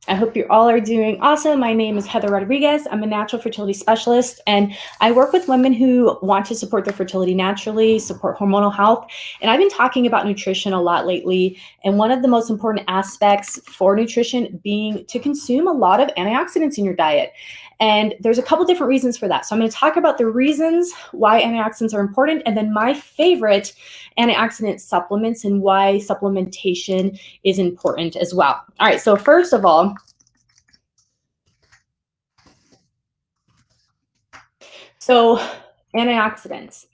I hope you all are doing awesome. My name is Heather Rodriguez. I'm a natural fertility specialist, and I work with women who want to support their fertility naturally, support hormonal health. And I've been talking about nutrition a lot lately. And one of the most important aspects for nutrition being to consume a lot of antioxidants in your diet. And there's a couple different reasons for that. So I'm going to talk about the reasons why antioxidants are important, and then my favorite antioxidant supplements and why supplementation is important as well. All right, so first of all, antioxidants.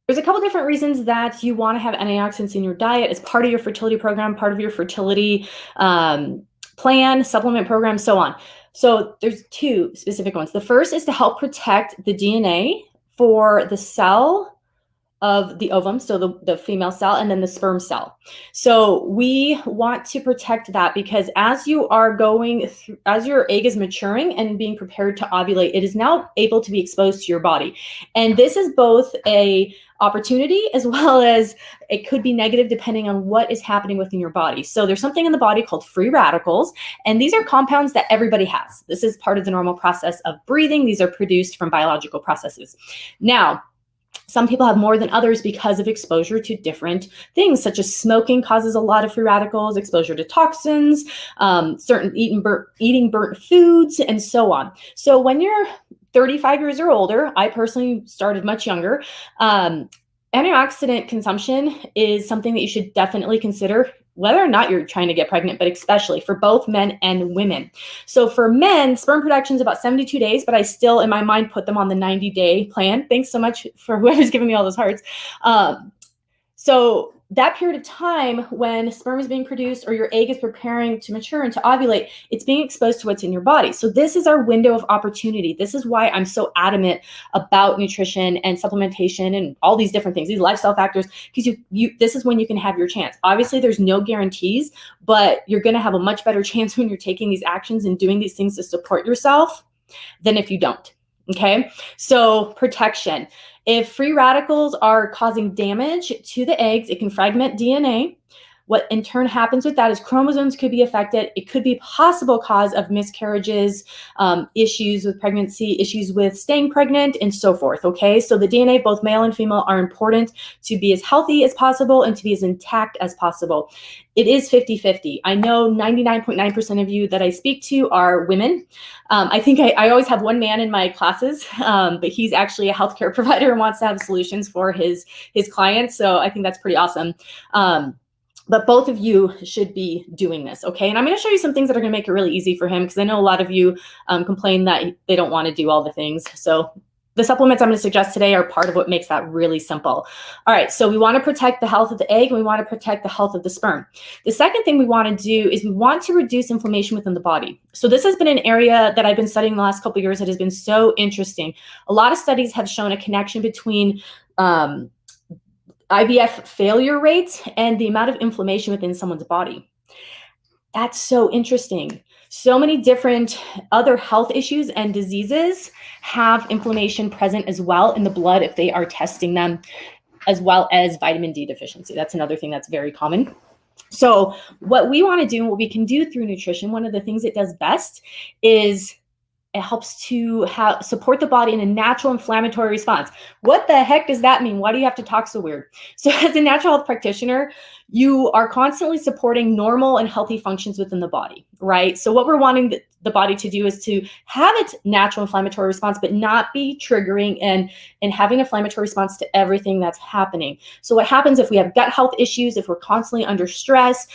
There's a couple different reasons that you want to have antioxidants in your diet as part of your fertility program, part of your fertility plan, supplement program, so on. So there's two specific ones. The first is to help protect the DNA for the cell of the ovum, so the female cell, and then the sperm cell. So we want to protect that because as you are going through, as your egg is maturing and being prepared to ovulate, it is now able to be exposed to your body. And this is both a opportunity as well as it could be negative depending on what is happening within your body. So there's something in the body called free radicals, and these are compounds that everybody has. This is part of the normal process of breathing. These are produced from biological processes. Now, some people have more than others because of exposure to different things, such as smoking causes a lot of free radicals, exposure to toxins, eating burnt foods, and so on. So when you're 35 years or older, I personally started much younger, antioxidant consumption is something that you should definitely consider, whether or not you're trying to get pregnant, but especially for both men and women. So for men, sperm production is about 72 days, but I still, in my mind, put them on the 90-day plan. Thanks so much for whoever's giving me all those hearts. So that period of time when sperm is being produced or your egg is preparing to mature and to ovulate, it's being exposed to what's in your body. So this is our window of opportunity. This is why I'm so adamant about nutrition and supplementation and all these different things, these lifestyle factors, because this is when you can have your chance. Obviously, there's no guarantees, but you're going to have a much better chance when you're taking these actions and doing these things to support yourself than if you don't. Okay, so protection. If free radicals are causing damage to the eggs, it can fragment DNA. What in turn happens with that is chromosomes could be affected. It could be a possible cause of miscarriages, issues with pregnancy, issues with staying pregnant, and so forth, okay? So the DNA, both male and female, are important to be as healthy as possible and to be as intact as possible. It is 50-50. I know 99.9% of you that I speak to are women. I think I always have one man in my classes, but he's actually a healthcare provider and wants to have solutions for his clients, so I think that's pretty awesome. But both of you should be doing this, okay? And I'm going to show you some things that are going to make it really easy for him because I know a lot of you complain that they don't want to do all the things. So the supplements I'm going to suggest today are part of what makes that really simple. All right, so we want to protect the health of the egg and we want to protect the health of the sperm. The second thing we want to do is we want to reduce inflammation within the body. So this has been an area that I've been studying the last couple of years that has been so interesting. A lot of studies have shown a connection between IVF failure rates and the amount of inflammation within someone's body. That's so interesting. So many different other health issues and diseases have inflammation present as well in the blood if they are testing them, as well as vitamin D deficiency. That's another thing that's very common. So what we want to do, what we can do through nutrition, one of the things it does best is it helps to support the body in a natural inflammatory response. What the heck does that mean? Why do you have to talk so weird? So as a natural health practitioner, you are constantly supporting normal and healthy functions within the body, right? So what we're wanting the body to do is to have its natural inflammatory response, but not be triggering and having an inflammatory response to everything that's happening. So what happens if we have gut health issues, if we're constantly under stress,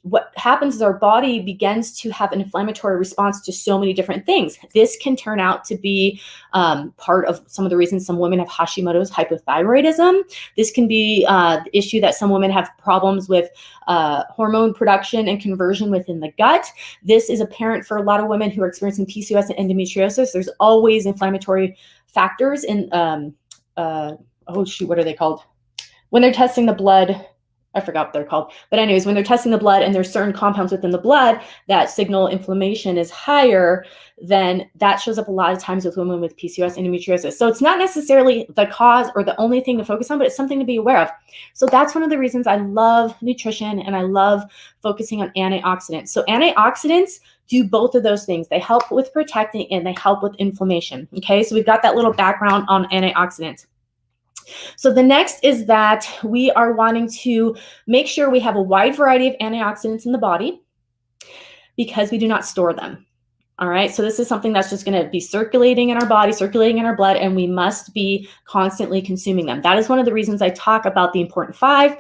what happens is our body begins to have an inflammatory response to so many different things. This can turn out to be part of some of the reasons some women have Hashimoto's hypothyroidism. This can be the issue that some women have problems with hormone production and conversion within the gut. This is apparent for a lot of women who are experiencing PCOS and endometriosis. There's always inflammatory factors in, what are they called? When they're testing the blood, I forgot what they're called. But anyways, when they're testing the blood and there's certain compounds within the blood that signal inflammation is higher, then that shows up a lot of times with women with PCOS and endometriosis. So it's not necessarily the cause or the only thing to focus on, but it's something to be aware of. So that's one of the reasons I love nutrition and I love focusing on antioxidants. So antioxidants do both of those things. They help with protecting and they help with inflammation. Okay, so we've got that little background on antioxidants. So the next is that we are wanting to make sure we have a wide variety of antioxidants in the body because we do not store them. All right, so this is something that's just going to be circulating in our body, circulating in our blood, and we must be constantly consuming them. That is one of the reasons I talk about the important five,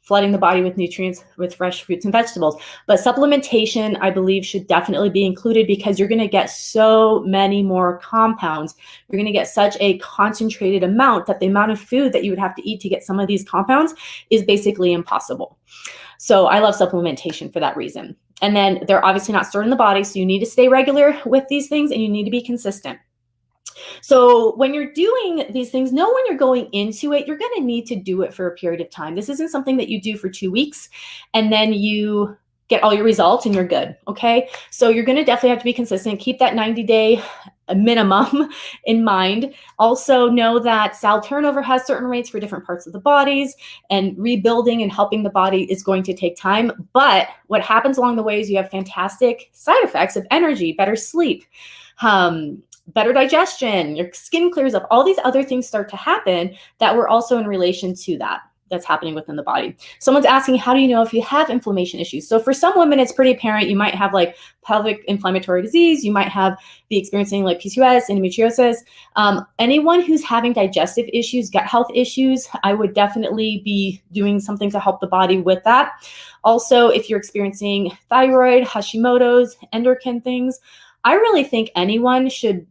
flooding the body with nutrients with fresh fruits and vegetables. But supplementation, I believe, should definitely be included because you're going to get so many more compounds. You're going to get such a concentrated amount that the amount of food that you would have to eat to get some of these compounds is basically impossible. So I love supplementation for that reason. And then they're obviously not stored in the body, so you need to stay regular with these things and you need to be consistent. So when you're doing these things, know when you're going into it, you're going to need to do it for a period of time. This isn't something that you do for 2 weeks and then you get all your results and you're good. Okay. So you're going to definitely have to be consistent. Keep that 90-day minimum in mind. Also know that cell turnover has certain rates for different parts of the bodies, and rebuilding and helping the body is going to take time. But what happens along the way is you have fantastic side effects of energy, better sleep, better digestion, your skin clears up, all these other things start to happen that were also in relation to that's happening within the body. Someone's asking, how do you know if you have inflammation issues? So for some women, it's pretty apparent. You might have like pelvic inflammatory disease. You might be experiencing like PCOS, endometriosis. Anyone who's having digestive issues, gut health issues, I would definitely be doing something to help the body with that. Also, if you're experiencing thyroid, Hashimoto's, endocrine things, I really think anyone should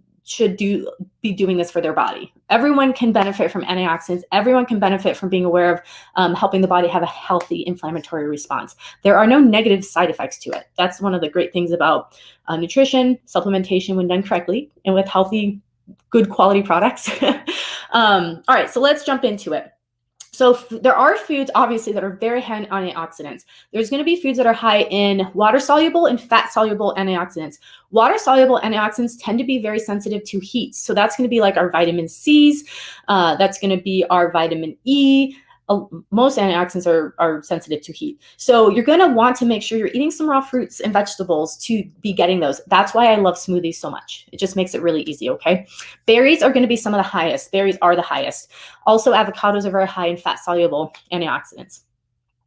be doing this for their body. Everyone can benefit from antioxidants. Everyone can benefit from being aware of helping the body have a healthy inflammatory response. There are no negative side effects to it. That's one of the great things about nutrition, supplementation when done correctly, and with healthy, good quality products. All right, so let's jump into it. So there are foods, obviously, that are very high in antioxidants. There's going to be foods that are high in water-soluble and fat-soluble antioxidants. Water-soluble antioxidants tend to be very sensitive to heat. So that's going to be like our vitamin C's. That's going to be our vitamin E. Most antioxidants are sensitive to heat. So you're going to want to make sure you're eating some raw fruits and vegetables to be getting those. That's why I love smoothies so much. It just makes it really easy, okay? Berries are going to be some of the highest. Berries are the highest. Also, avocados are very high in fat-soluble antioxidants.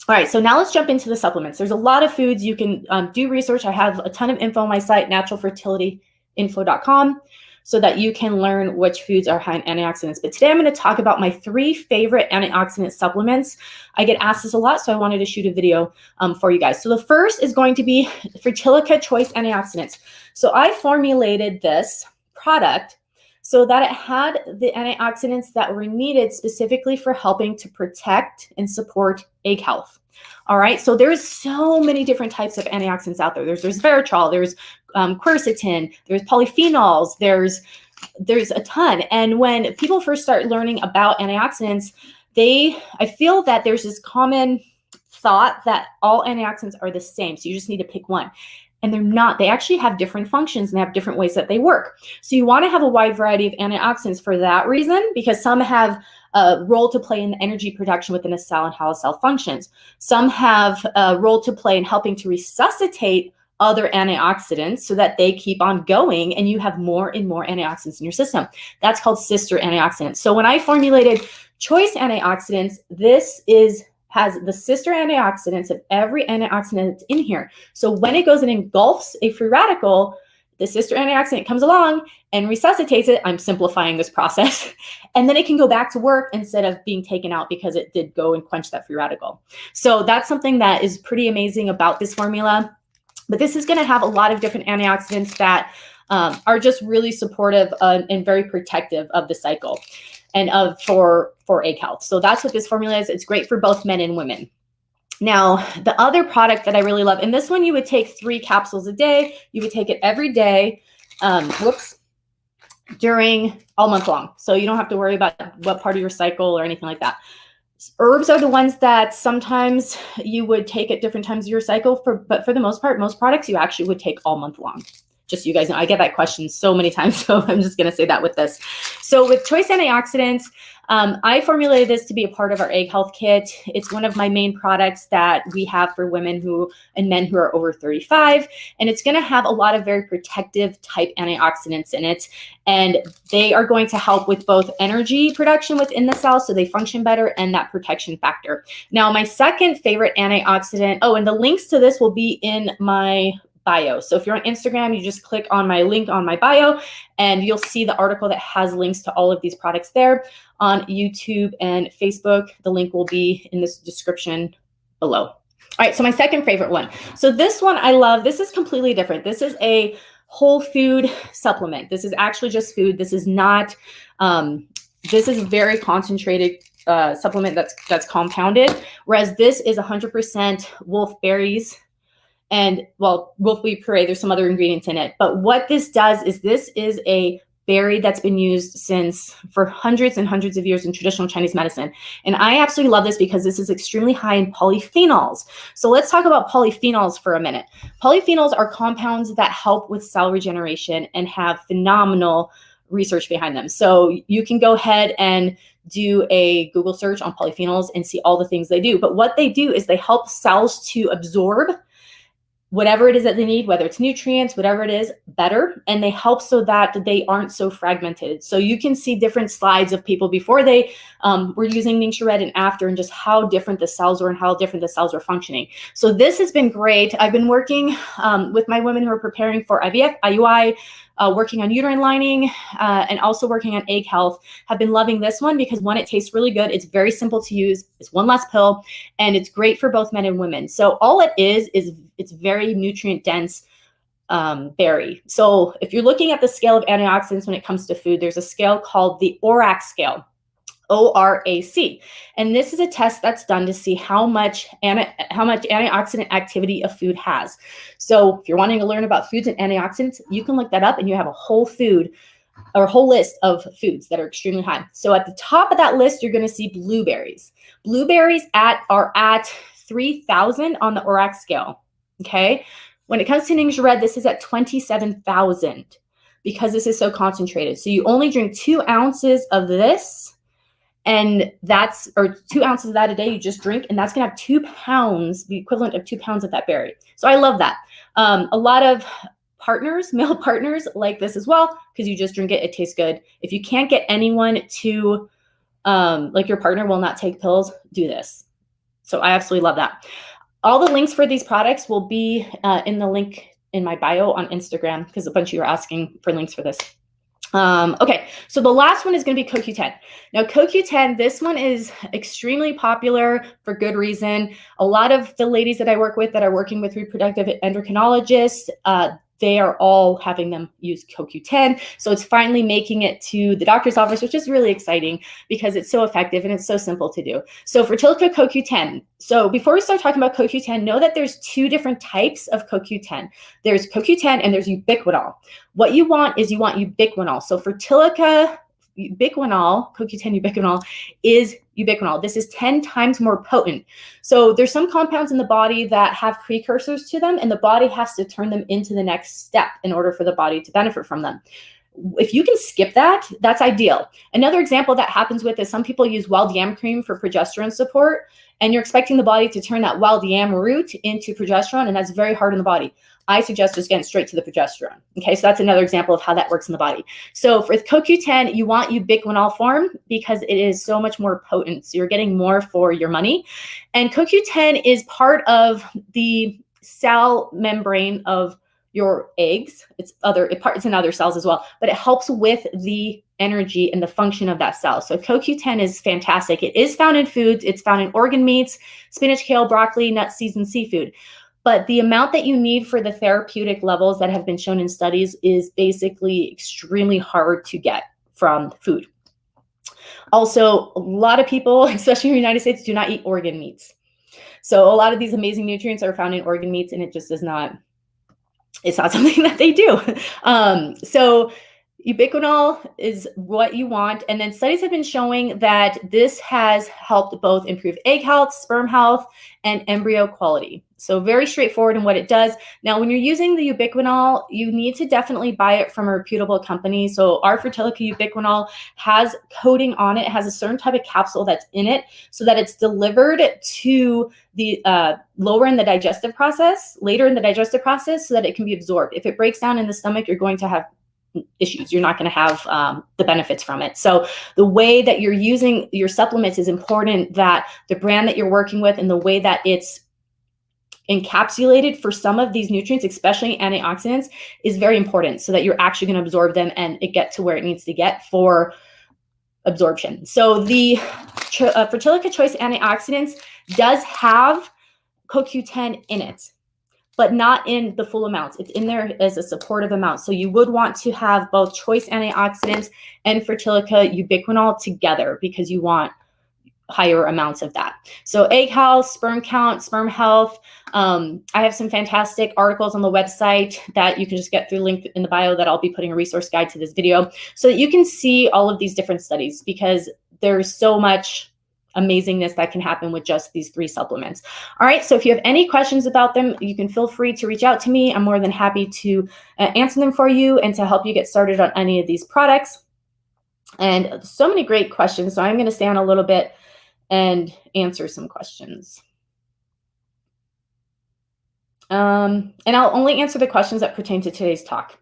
All right, so now let's jump into the supplements. There's a lot of foods. You can do research. I have a ton of info on my site, naturalfertilityinfo.com, so that you can learn which foods are high in antioxidants. But today I'm going to talk about my 3 favorite antioxidant supplements. I get asked this a lot, so I wanted to shoot a video for you guys. So the first is going to be Fertilica Choice Antioxidants. So I formulated this product so that it had the antioxidants that were needed specifically for helping to protect and support egg health. All right, so there's so many different types of antioxidants out there. There's resveratrol, there's quercetin, there's polyphenols, there's a ton. And when people first start learning about antioxidants, I feel that there's this common thought that all antioxidants are the same. So you just need to pick one. And they're not. They actually have different functions and they have different ways that they work. So you want to have a wide variety of antioxidants for that reason, because some have a role to play in the energy production within a cell and how a cell functions. Some have a role to play in helping to resuscitate other antioxidants so that they keep on going and you have more and more antioxidants in your system. That's called sister antioxidants. So when I formulated Choice Antioxidants, this has the sister antioxidants of every antioxidant that's in here. So when it goes and engulfs a free radical, the sister antioxidant comes along and resuscitates it. I'm simplifying this process. And then it can go back to work instead of being taken out because it did go and quench that free radical. So that's something that is pretty amazing about this formula. But this is going to have a lot of different antioxidants that are just really supportive and very protective of the cycle and for egg health. So that's what this formula is. It's great for both men and women. Now, the other product that I really love, and this one you would take 3 capsules a day. You would take it every day, during all month long. So you don't have to worry about what part of your cycle or anything like that. Herbs are the ones that sometimes you would take at different times of your cycle, but for the most part, most products you actually would take all month long. Just so you guys know, I get that question so many times, so I'm just going to say that with this. So with Choice Antioxidants, I formulated this to be a part of our egg health kit. It's one of my main products that we have for women and men who are over 35, and it's going to have a lot of very protective type antioxidants in it, and they are going to help with both energy production within the cell so they function better and that protection factor. Now, my second favorite antioxidant, and the links to this will be in my bio. So if you're on Instagram, you just click on my link on my bio and you'll see the article that has links to all of these products there. On YouTube and Facebook, the link will be in this description below. All right, so my second favorite one. So this one I love. This is completely different. This is a whole food supplement. This is actually just food. This is not, this is a very concentrated supplement that's compounded, whereas this is 100% wolfberries. And well, wolfberry puree, there's some other ingredients in it. But what this does is this is a berry that's been used for hundreds and hundreds of years in traditional Chinese medicine. And I absolutely love this because this is extremely high in polyphenols. So let's talk about polyphenols for a minute. Polyphenols are compounds that help with cell regeneration and have phenomenal research behind them. So you can go ahead and do a Google search on polyphenols and see all the things they do. But what they do is they help cells to absorb whatever it is that they need, whether it's nutrients, whatever it is, better. And they help so that they aren't so fragmented. So you can see different slides of people before they were using Ningxia Red and after, and just how different the cells were and how different the cells were functioning. So this has been great. I've been working with my women who are preparing for IVF, IUI, working on uterine lining, and also working on egg health. Have been loving this one because one, it tastes really good. It's very simple to use. It's one less pill, and it's great for both men and women. So all it is it's very nutrient dense berry. So if you're looking at the scale of antioxidants when it comes to food, there's a scale called the ORAC scale. ORAC. And this is a test that's done to see how much antioxidant activity a food has. So if you're wanting to learn about foods and antioxidants, you can look that up and you have a whole food or whole list of foods that are extremely high. So at the top of that list, you're going to see blueberries. Blueberries are at 3,000 on the ORAC scale. Okay. When it comes to Ningxia Red, this is at 27,000 because this is so concentrated. So you only drink 2 ounces of this, and 2 ounces of that a day you just drink, and that's going to have 2 pounds, the equivalent of 2 pounds of that berry. So I love that. A lot of male partners like this as well, because you just drink it, it tastes good. If you can't get anyone to, like your partner will not take pills, do this. So I absolutely love that. All the links for these products will be in the link in my bio on Instagram, because a bunch of you are asking for links for this. Okay, so the last one is going to be CoQ10. Now, CoQ10, this one is extremely popular for good reason. A lot of the ladies that I work with that are working with reproductive endocrinologists, they are all having them use CoQ10. So it's finally making it to the doctor's office, which is really exciting because it's so effective and it's so simple to do. So Fertilic CoQ10. So before we start talking about CoQ10, know that there's 2 different types of CoQ10. There's CoQ10 and there's ubiquinol. What you want is you want ubiquinol. So Fertilic Ubiquinol, CoQ10 ubiquinol, is ubiquinol. This is 10 times more potent. So there's some compounds in the body that have precursors to them, and the body has to turn them into the next step in order for the body to benefit from them. If you can skip that, that's ideal. Another example that happens with is some people use wild yam cream for progesterone support, and you're expecting the body to turn that wild yam root into progesterone, and that's very hard in the body. I suggest just getting straight to the progesterone. Okay, so that's another example of how that works in the body. So for CoQ10, you want ubiquinol form because it is so much more potent. So you're getting more for your money. And CoQ10 is part of the cell membrane of your eggs. It's in other cells as well, but it helps with the energy and the function of that cell. So CoQ10 is fantastic. It is found in foods. It's found in organ meats, spinach, kale, broccoli, nuts, seeds, and seafood. But the amount that you need for the therapeutic levels that have been shown in studies is basically extremely hard to get from food. Also, a lot of people, especially in the United States, do not eat organ meats. So a lot of these amazing nutrients are found in organ meats, and it just is not, it's not something that they do. So Ubiquinol is what you want. And then studies have been showing that this has helped both improve egg health, sperm health, and embryo quality. So very straightforward in what it does. Now, when you're using the ubiquinol, you need to definitely buy it from a reputable company. So our Fertilic Ubiquinol has coating on it. It has a certain type of capsule that's in it so that it's delivered to the later in the digestive process, so that it can be absorbed. If it breaks down in the stomach, you're going to have issues. You're not going to have the benefits from it. So the way that you're using your supplements is important, that the brand that you're working with and the way that it's encapsulated for some of these nutrients, especially antioxidants, is very important so that you're actually going to absorb them and it get to where it needs to get for absorption. So the Fertilica Choice Antioxidants does have CoQ10 in it, but not in the full amounts. It's in there as a supportive amount. So you would want to have both Choice Antioxidants and Fertilica Ubiquinol together because you want higher amounts of that. So egg health, sperm count, sperm health. I have some fantastic articles on the website that you can just get through, link in the bio, that I'll be putting a resource guide to this video so that you can see all of these different studies, because there's so much amazingness that can happen with just these 3 supplements. All right, so if you have any questions about them, you can feel free to reach out to me. I'm more than happy to answer them for you and to help you get started on any of these products. And so many great questions, so I'm going to stay on a little bit and answer some questions. And I'll only answer the questions that pertain to today's talk.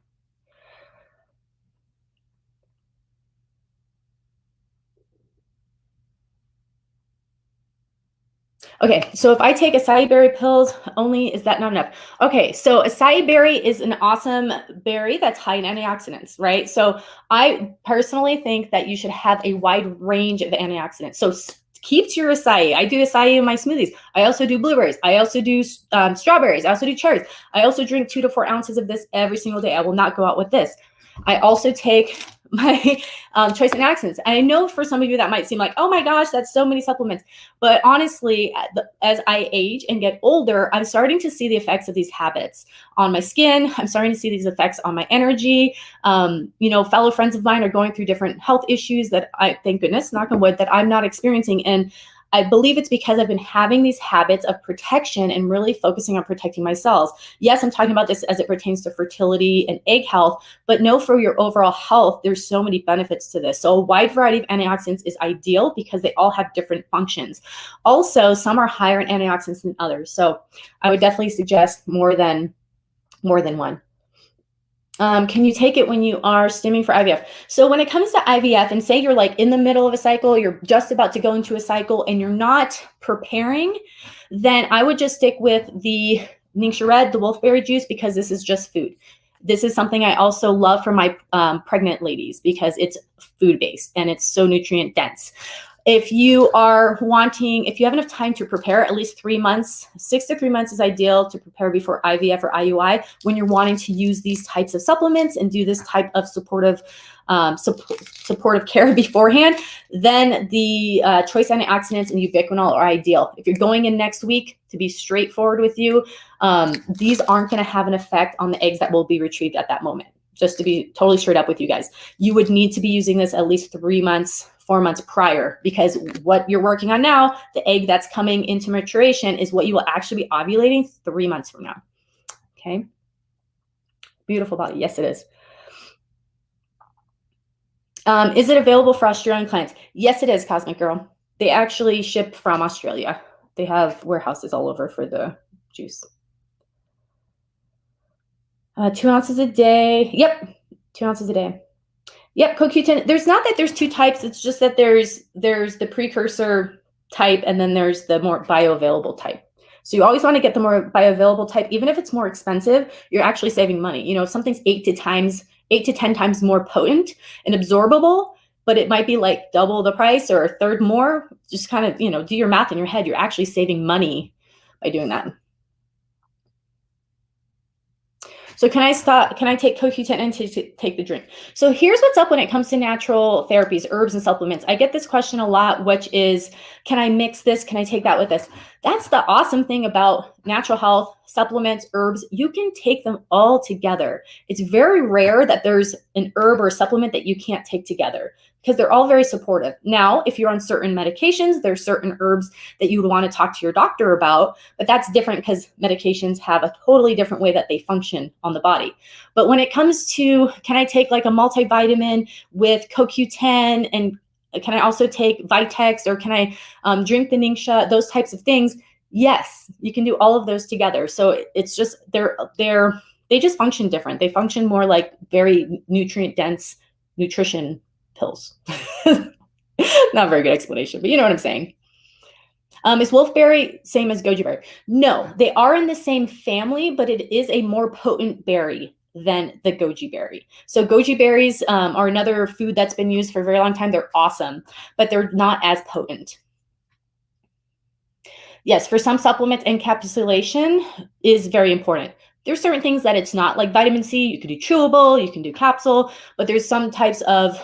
Okay, so if I take acai berry pills only, is that not enough? Okay, so acai berry is an awesome berry that's high in antioxidants, right? So I personally think that you should have a wide range of antioxidants. So keep to your acai. I do acai in my smoothies. I also do blueberries. I also do strawberries. I also do cherries. I also drink 2 to 4 ounces of this every single day. I will not go out with this. I also take my choice antioxidants. And I know for some of you that might seem like, oh my gosh, that's so many supplements. But honestly, as I age and get older, I'm starting to see the effects of these habits on my skin. I'm starting to see these effects on my energy. You know, fellow friends of mine are going through different health issues that I, thank goodness, knock on wood, that I'm not experiencing. And I believe it's because I've been having these habits of protection and really focusing on protecting my cells. Yes, I'm talking about this as it pertains to fertility and egg health, but know for your overall health, there's so many benefits to this. So a wide variety of antioxidants is ideal because they all have different functions. Also, some are higher in antioxidants than others. So I would definitely suggest more than one. Can you take it when you are stimming for IVF? So when it comes to IVF, and say you're like in the middle of a cycle, you're just about to go into a cycle and you're not preparing, then I would just stick with the Ningxia Red, the wolfberry juice, because this is just food. This is something I also love for my pregnant ladies because it's food-based and it's so nutrient dense. If you are wanting, if you have enough time to prepare, at least 3 months, 6 to 3 months is ideal to prepare before IVF or IUI when you're wanting to use these types of supplements and do this type of supportive care beforehand, then the choice antioxidants and ubiquinol are ideal. If you're going in next week, to be straightforward with you, these aren't going to have an effect on the eggs that will be retrieved at that moment. Just to be totally straight up with you guys, you would need to be using this at least 3 months, 4 months prior, because what you're working on now, the egg that's coming into maturation, is what you will actually be ovulating 3 months from now. Okay. Beautiful body. Yes, it is. Is it available for Australian clients? Yes, it is, Cosmic Girl. They actually ship from Australia. They have warehouses all over for the juice. 2 ounces a day. Yep, 2 ounces a day. Yep, CoQ10. There's not that there's 2 types. It's just that there's the precursor type and then there's the more bioavailable type. So you always want to get the more bioavailable type. Even if it's more expensive, you're actually saving money. You know, if something's 8 to 10 times more potent and absorbable, but it might be like double the price or a third more, just kind of, you know, do your math in your head. You're actually saving money by doing that. So can I take CoQ10 and take the drink? So here's what's up when it comes to natural therapies, herbs and supplements. I get this question a lot, which is, can I mix this? Can I take that with this? That's the awesome thing about natural health, supplements, herbs. You can take them all together. It's very rare that there's an herb or a supplement that you can't take together because they're all very supportive. Now, if you're on certain medications, there's certain herbs that you would want to talk to your doctor about, but that's different because medications have a totally different way that they function on the body. But when it comes to, can I take like a multivitamin with CoQ10, and can I also take Vitex, or can I drink the Ningxia, those types of things? Yes, you can do all of those together. So it's just they just function different. They function more like very nutrient dense nutrition pills. Not a very good explanation, but you know what I'm saying. Is wolfberry same as goji berry? No, they are in the same family, but it is a more potent berry than the goji berry. So goji berries are another food that's been used for a very long time. They're awesome, but they're not as potent. Yes, for some supplements, encapsulation is very important. There's certain things that it's not, like vitamin C, you can do chewable, you can do capsule, but there's some types of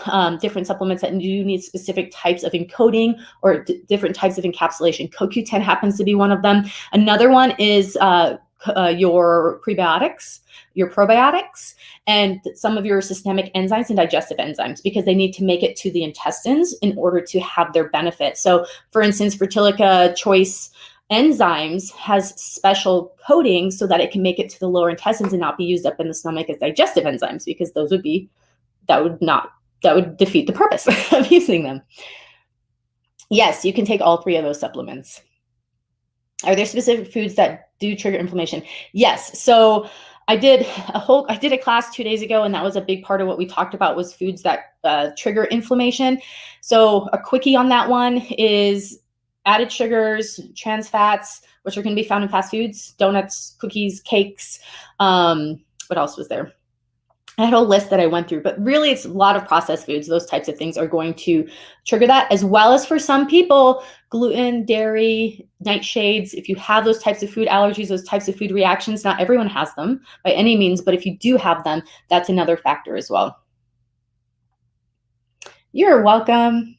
different supplements that do need specific types of encoding or different types of encapsulation. CoQ10 happens to be one of them. Another one is your prebiotics, your probiotics, and some of your systemic enzymes and digestive enzymes, because they need to make it to the intestines in order to have their benefit. So for instance, Fertilic Choice enzymes has special coating so that it can make it to the lower intestines and not be used up in the stomach as digestive enzymes, because that would defeat the purpose of using them. Yes, you can take all three of those supplements. Are there specific foods that do trigger inflammation? Yes. So I did a class 2 days ago, and that was a big part of what we talked about, was foods that trigger inflammation. So a quickie on that one is added sugars, trans fats, which are going to be found in fast foods, donuts, cookies, cakes. What else was there? I had a list that I went through, but really it's a lot of processed foods. Those types of things are going to trigger that, as well as for some people, gluten, dairy, nightshades. If you have those types of food allergies, those types of food reactions, not everyone has them by any means, but if you do have them, that's another factor as well. You're welcome.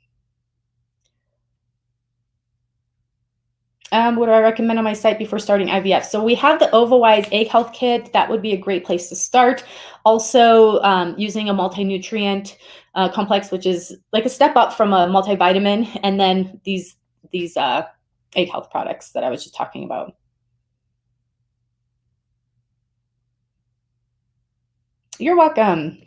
What do I recommend on my site before starting IVF? So we have the OvaWise Egg Health Kit. That would be a great place to start. Also, using a multi-nutrient complex, which is like a step up from a multivitamin, and then these egg health products that I was just talking about. You're welcome.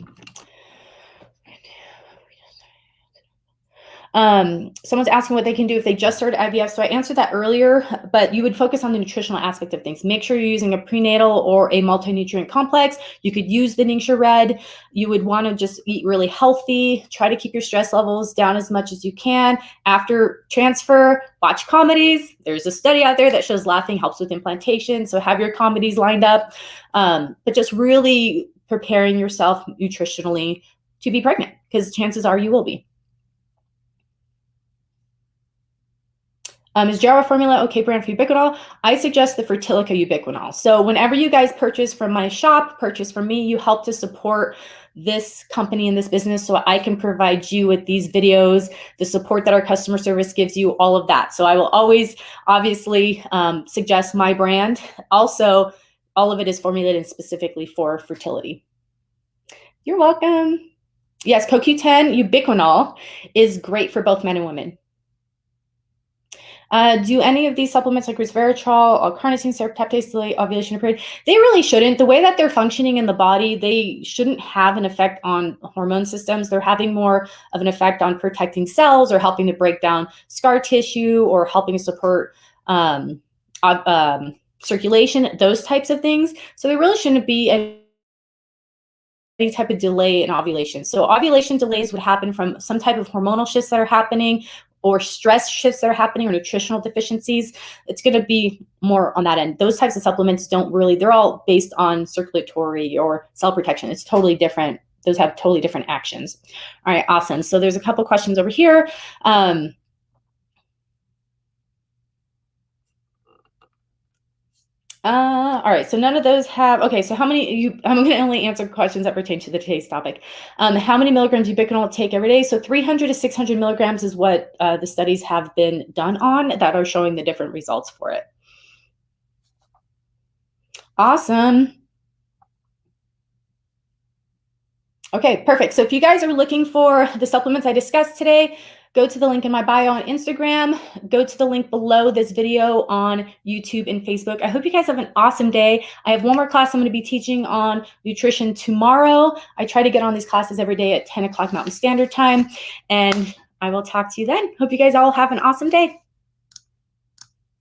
Someone's asking what they can do if they just started IVF. So I answered that earlier, but you would focus on the nutritional aspect of things. Make sure you're using a prenatal or a multi-nutrient complex. You could use the Ningxia Red. You would want to just eat really healthy. Try to keep your stress levels down as much as you can. After transfer, watch comedies. There's a study out there that shows laughing helps with implantation. So have your comedies lined up, but just really preparing yourself nutritionally to be pregnant, because chances are you will be. Is Jara formula okay brand for ubiquinol? I suggest the Fertilic Ubiquinol. So whenever you guys purchase from my shop, purchase from me, you help to support this company and this business, so I can provide you with these videos, the support that our customer service gives you, all of that. So I will always obviously suggest my brand. Also, all of it is formulated specifically for fertility. You're welcome. Yes, CoQ10 Ubiquinol is great for both men and women. Do any of these supplements like resveratrol, L-carnosine, serpentase delay ovulation period? They really shouldn't. The way that they're functioning in the body, they shouldn't have an effect on hormone systems. They're having more of an effect on protecting cells, or helping to break down scar tissue, or helping to support circulation, those types of things. So there really shouldn't be any type of delay in ovulation. So ovulation delays would happen from some type of hormonal shifts that are happening, or stress shifts that are happening, or nutritional deficiencies. It's going to be more on that end. Those types of supplements don't really, they're all based on circulatory or cell protection. It's totally different. Those have totally different actions. All right, awesome. So there's a couple questions over here. All right, so none of those have, okay, so how many, I'm going to only answer questions that pertain to the today's topic. How many milligrams ubiquinol take every day? So 300 to 600 milligrams is what the studies have been done on that are showing the different results for it. Awesome. Okay, perfect. So if you guys are looking for the supplements I discussed today, go to the link in my bio on Instagram, go to the link below this video on YouTube and Facebook. I hope you guys have an awesome day. I have one more class I'm going to be teaching on nutrition tomorrow. I try to get on these classes every day at 10 o'clock Mountain Standard Time, and I will talk to you then. Hope you guys all have an awesome day.